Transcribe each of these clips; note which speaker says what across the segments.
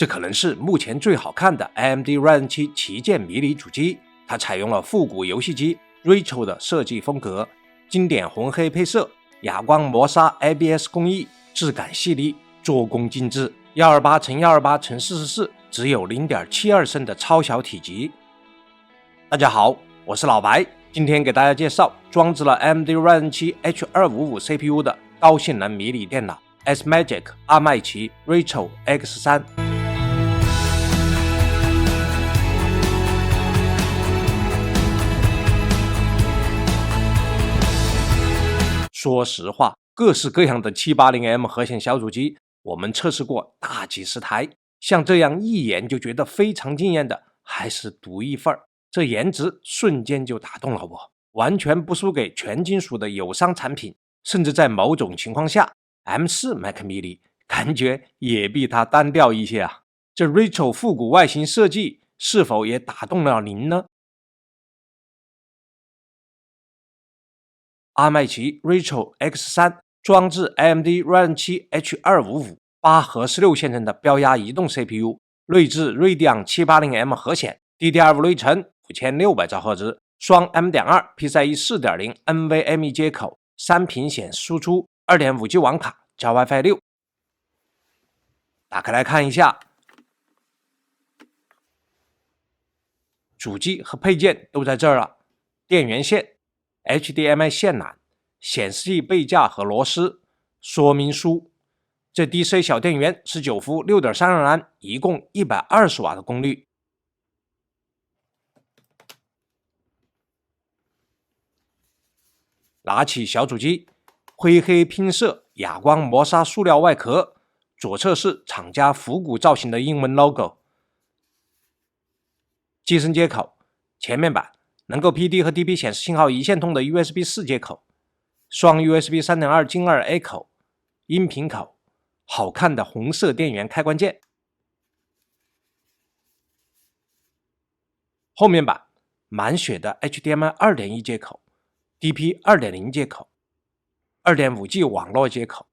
Speaker 1: 这可能是目前最好看的 AMD Ryzen 7旗舰迷你主机，它采用了复古游戏机 Retro 的设计风格，经典红黑配色，哑光磨砂 ABS 工艺，质感细腻，做工精致。128×128×44只有 0.72 升的超小体积。大家好，我是老白，今天给大家介绍装置了 AMD Ryzen 7 H255 CPU 的高性能迷你电脑 ASMAGIC 阿麦奇 Retro X3。说实话，各式各样的 780M 核显小主机我们测试过大几十台，像这样一眼就觉得非常惊艳的还是独一份儿，这颜值瞬间就打动了我，完全不输给全金属的友商产品，甚至在某种情况下 M4 Mac mini 感觉也比它单调一些啊。这 Retro 复古外形设计是否也打动了您呢？阿麦奇 Retro X3 装置 AMD Ryzen 7 H255 8核16线程的标压移动 CPU， 内置 Radeon 780M 核显 DDR5 内存5600兆赫兹，双 M.2 PCIe 4.0 NVMe 接口，3屏显输出 2.5G 网卡加 WiFi 6。打开来看一下，主机和配件都在这儿了，电源线、HDMI 线缆、显示器背架和螺丝、说明书。这 DC 小电源19伏 6.32 安，一共120瓦的功率。拿起小主机，灰黑拼色哑光磨砂塑料外壳，左侧是厂家复古造型的英文 logo。机身接口，前面板能够 PD 和 DP 显示信号一线通的 USB 4接口，双 USB 3.2 晶2 A 口，音频口，好看的红色电源开关键。后面板满血的 HDMI 2.1 接口， DP 2.0 接口， 2.5G 网络接口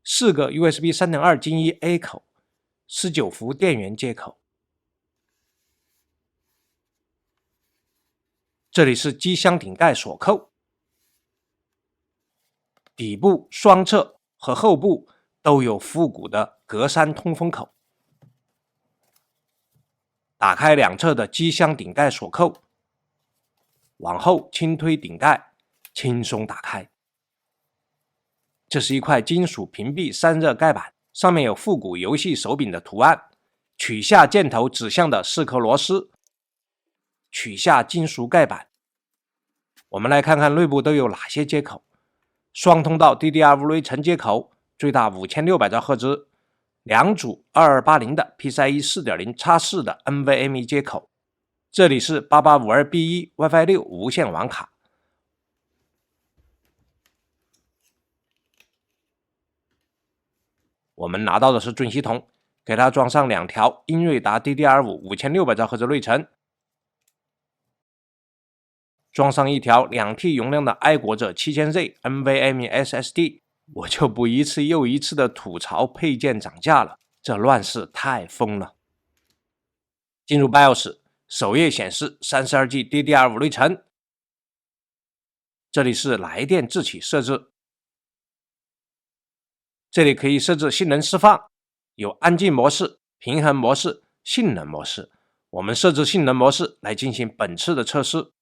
Speaker 1: ，4个 USB 3.2 晶1 A 口，19伏电源接口。这里是机箱顶盖锁扣，底部、双侧和后部都有复古的格栅通风口。打开两侧的机箱顶盖锁扣，往后轻推顶盖，轻松打开。这是一块金属屏蔽散热盖板，上面有复古游戏手柄的图案，取下箭头指向的4颗螺丝，取下金属盖板。我们来看看内部都有哪些接口。双通道 DDR5 内存接口，最大5600兆赫兹，两组2280的 PCIe 4.0x4 的 NVMe 接口，这里是 8852B1 WiFi 6无线网卡。我们拿到的是准系统，给它装上2条英锐达 DDR5 5600兆赫兹内存，装上一条 2T 容量的爱国者 7000Z NVMe SSD， 我就不一次又一次的吐槽配件涨价了，这乱世太疯了。进入 BIOS， 首页显示 32G DDR5 内存，这里是来电自启设置，这里可以设置性能释放，有安静模式、平衡模式、性能模式。我们设置性能模式来进行本次的测试。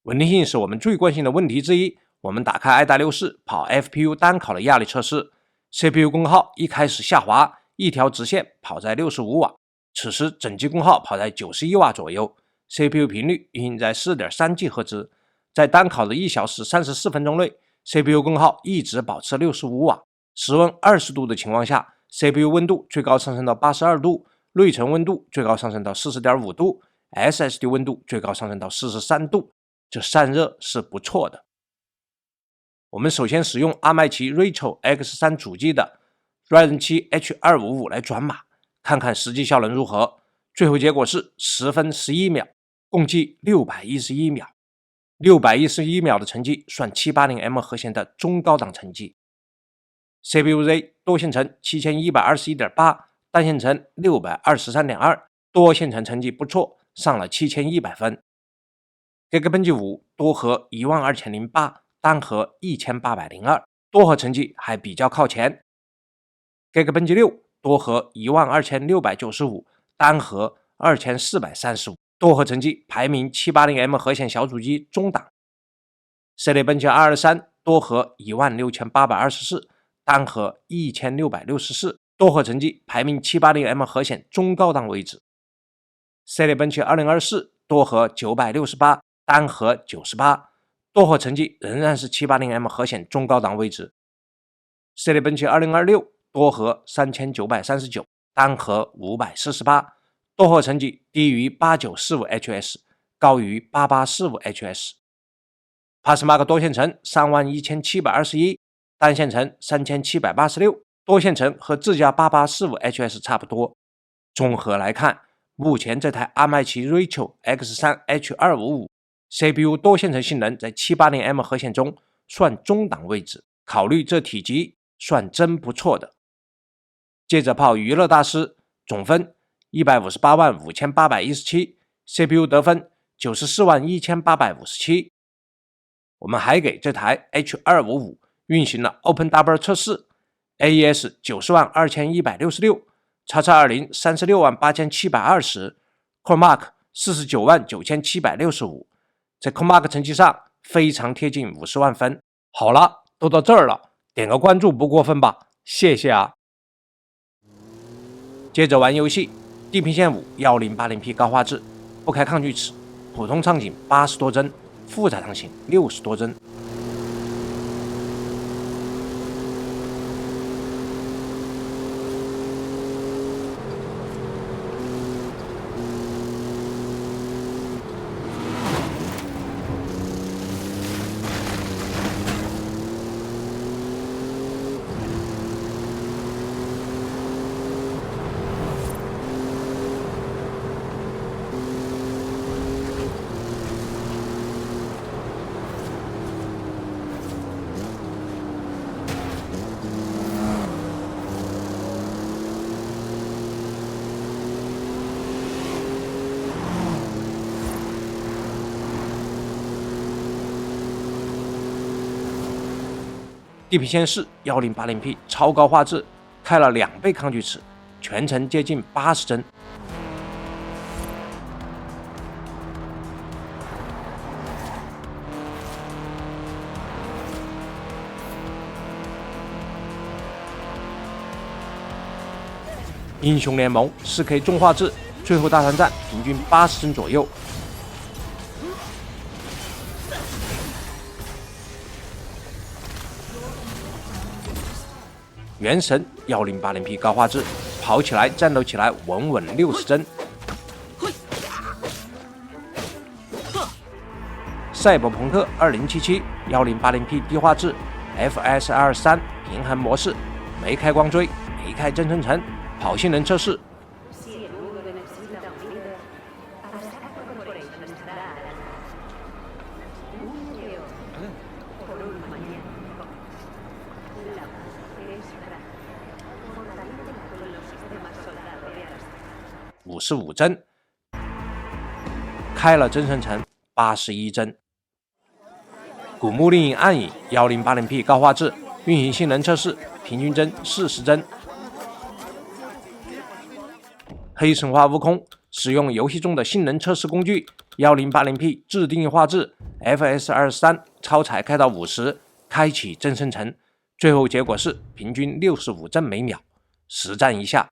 Speaker 1: 稳定性是我们最关心的问题之一，我们打开 i.64 跑 FPU 单烤的压力测试， CPU 功耗一开始下滑，一条直线跑在65瓦，此时整机功耗跑在91瓦左右， CPU 频率运行在 4.3 GHz， 在单烤的1小时34分钟内， CPU 功耗一直保持65瓦，室温20度的情况下， CPU 温度最高上升到82度，内存温度最高上升到 40.5 度， SSD 温度最高上升到43度，这散热是不错的。我们首先使用阿麦奇 Retro X3 主机的 Ryzen 7 H255 来转码，看看实际效能如何。最后结果是10分11秒，共计611秒。611秒的成绩算 780M 核显的中高档成绩。CPU Z 多线程 7121.8单线程623.2，多线程成绩不错，上了7100分。Geekbench 5多核12008，单核1802，多核成绩还比较靠前。Geekbench 6多核12695，单核2435，多核成绩排名 780M 核显小主机中档。Cinebench 223多核16824，单核1664，多核成绩排名 780M 核显中高档位置。Cinebench 2024多核968，单核98，多核成绩仍然是 780M 核显中高档位置。Cinebench 2026多核3939，单核548，多核成绩低于 8945HS， 高于 8845HS。Passmark 多线程31721，单线程3786，多线程和自家 8845HS 差不多。综合来看，目前这台阿麦奇 Rachel X3H255 CPU 多线程性能在 780M 核显中算中档位置，考虑这体积算真不错的。接着炮娱乐大师，总分1585817， CPU 得分941857。我们还给这台 H255 运行了 OpenDouble 测试， AES 902166， X220 368,720， CoreMark 499,9765， 在 CoreMark 成绩上非常贴近50万分。好了，都到这儿了，点个关注不过分吧，谢谢啊。接着玩游戏，地平线5 1080P 高画质，不开抗锯齿，普通场景80多帧，复杂场景60多帧。地平线4 1080P 超高画质，开了2倍抗锯齿，全程接近80帧。英雄联盟 4K 中画质，最后大团战平均80帧左右。原神 1080P 高画质，跑起来战斗起来稳稳60帧。赛博朋克2077 1080P 低画质 ，FS23 平衡模式，没开光追，没开真生成，跑性能测试。55帧，开了真生成81帧。古墓丽影暗影 1080P 高画质，运行性能测试，平均帧40帧。黑神话悟空使用游戏中的性能测试工具 1080P 自定义画质 FS23 超采开到50，开启真生成，最后结果是平均65帧每秒，实战一下。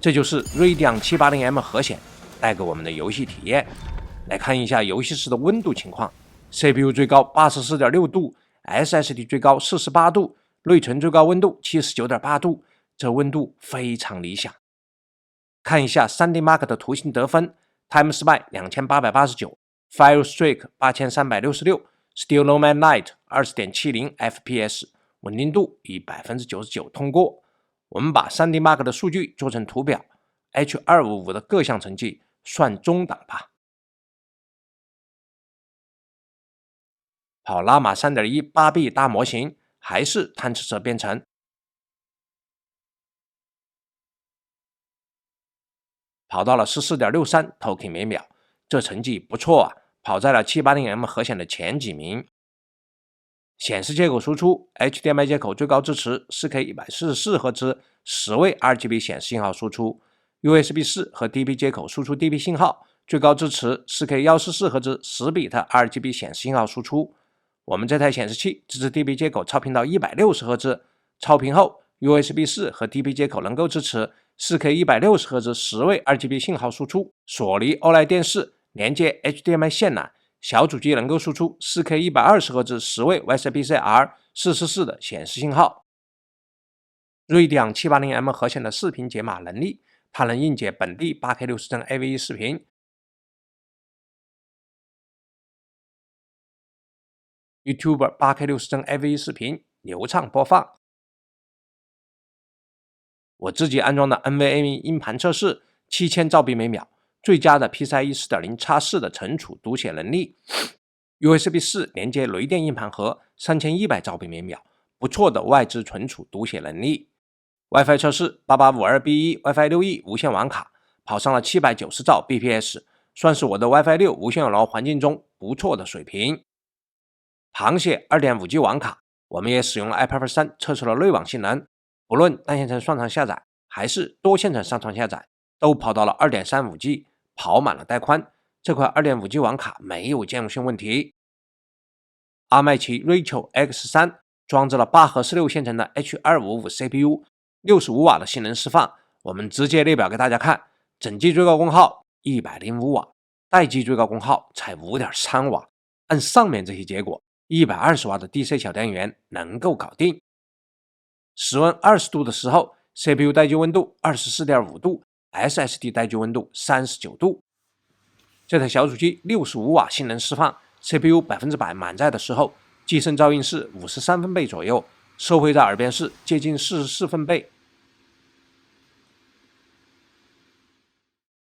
Speaker 1: 这就是 Radeon 780M 核显带给我们的游戏体验。来看一下游戏时的温度情况， CPU 最高 84.6 度， SSD 最高48度，内存最高温度 79.8 度，这温度非常理想。看一下 3D Mark 的图形得分， TimeSpy 2889， Firestreak 8366， Still Nomad Lite 20.70 FPS， 稳定度以 99% 通过。我们把 3D Mark 的数据做成图表， H255 的各项成绩算中档吧。跑拉玛 3.1 8B 大模型还是贪吃蛇编程，跑到了 14.63 token 每秒，这成绩不错啊，跑在了 780M 核显的前几名。显示接口输出 HDMI 接口最高支持 4K 144赫兹10位 RGB 显示信号输出， USB 4和 DP 接口输出 DP 信号，最高支持 4K 144赫兹10 bit RGB 显示信号输出。我们这台显示器支持 DP 接口超频到160赫兹，超频后 USB 4和 DP 接口能够支持 4K 160赫兹10位 RGB 信号输出。索尼 OLED 电视连接 HDMI 线缆，小主机能够输出 4K 120赫兹10位 YCPC R444 的显示信号。Radeon 780M 核显的视频解码能力，它能硬解本地 8K 60帧 AV 视频，YouTube 8K 60帧 AV 视频流畅播放。我自己安装的 NVMe 硬盘测试7000兆比每秒，最佳的 PCIe 4.0x4 的存储读写能力， USB 4连接雷电硬盘盒3100兆比每秒，不错的外置存储读写能力。WiFi 测试 8852B1 WiFi 6E 无线网卡跑上了790兆 bps， 算是我的 WiFi 6无线网络环境中不错的水平。螃蟹 2.5G 网卡，我们也使用了 iPad 3测试了内网性能，不论单线程上传下载还是多线程上传下载，都跑到了 2.35G， 跑满了带宽，这块 2.5G 网卡没有兼容性问题。阿麦奇 Rachel X3 装置了8核16线程的 H255 CPU， 65瓦的性能释放，我们直接列表给大家看，整机最高功耗105瓦，待机最高功耗才 5.3 瓦，按上面这些结果，120瓦的 DC 小电源能够搞定。室温20度的时候， CPU 待机温度 24.5 度， SSD 待机温度39度。这台小主机65瓦性能释放， CPU 100%满载的时候，机身噪音是53分贝左右，收回在耳边是接近44分贝。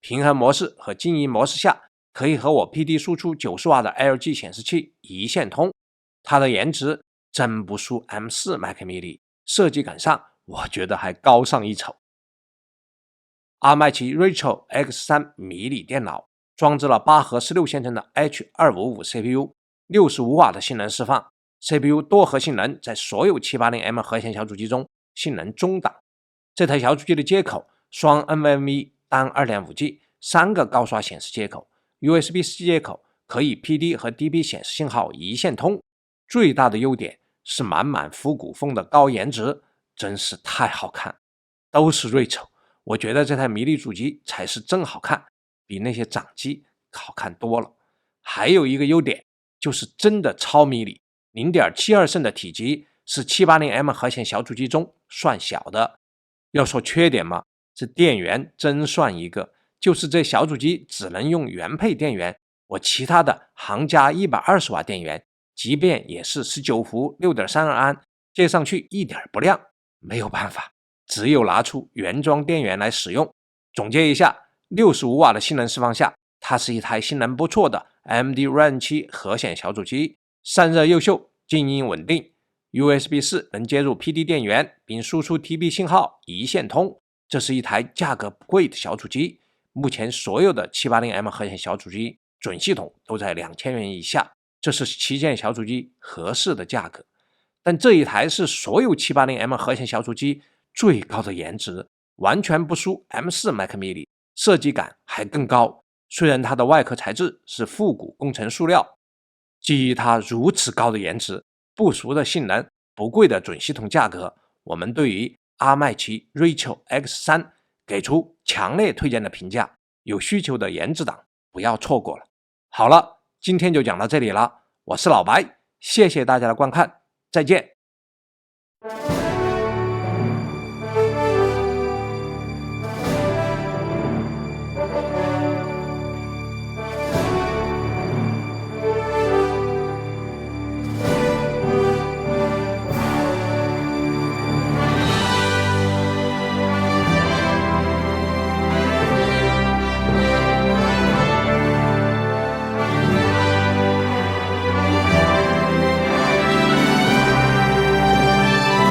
Speaker 1: 平衡模式和静音模式下，可以和我 PD 输出90瓦的 LG 显示器一线通。它的颜值真不输 M4 Mac mini， 设计感上我觉得还高上一筹。阿麦奇 Rachel X3 迷你电脑装置了8核16线程的 H255 CPU， 65瓦的性能释放， CPU 多核性能在所有 780M 核显小主机中性能中档。这台小主机的接口双 NVMe 单 2.5G， 3个高刷显示接口， USB-C 接口可以 PD 和 DP 显示信号一线通。最大的优点是满满复古风的高颜值，真是太好看，都是锐丑，我觉得这台迷你主机才是真好看，比那些掌机好看多了。还有一个优点就是真的超迷你， 0.72 寸的体积是 780M 核显小主机中算小的。要说缺点嘛，这电源真算一个，就是这小主机只能用原配电源，我其他的行家120瓦电源即便也是19伏 6.32 安，接上去一点不亮，没有办法，只有拿出原装电源来使用。总结一下，65瓦的性能释放下，它是一台性能不错的 AMD Ryzen 7核显小主机，散热优秀，静音稳定， USB 4能接入 PD 电源并输出 TP 信号一线通，这是一台价格不贵的小主机。目前所有的 780M 核显小主机准系统都在2000元以下，这是旗舰小主机合适的价格。但这一台是所有 780M 核显小主机最高的颜值，完全不输 M4 Mac mini， 设计感还更高。虽然它的外壳材质是复古工程塑料，基于它如此高的颜值、不俗的性能、不贵的准系统价格，我们对于阿麦奇 Rachel X3 给出强烈推荐的评价，有需求的颜值党不要错过了。好了，今天就讲到这里了，我是老白，谢谢大家的观看，再见。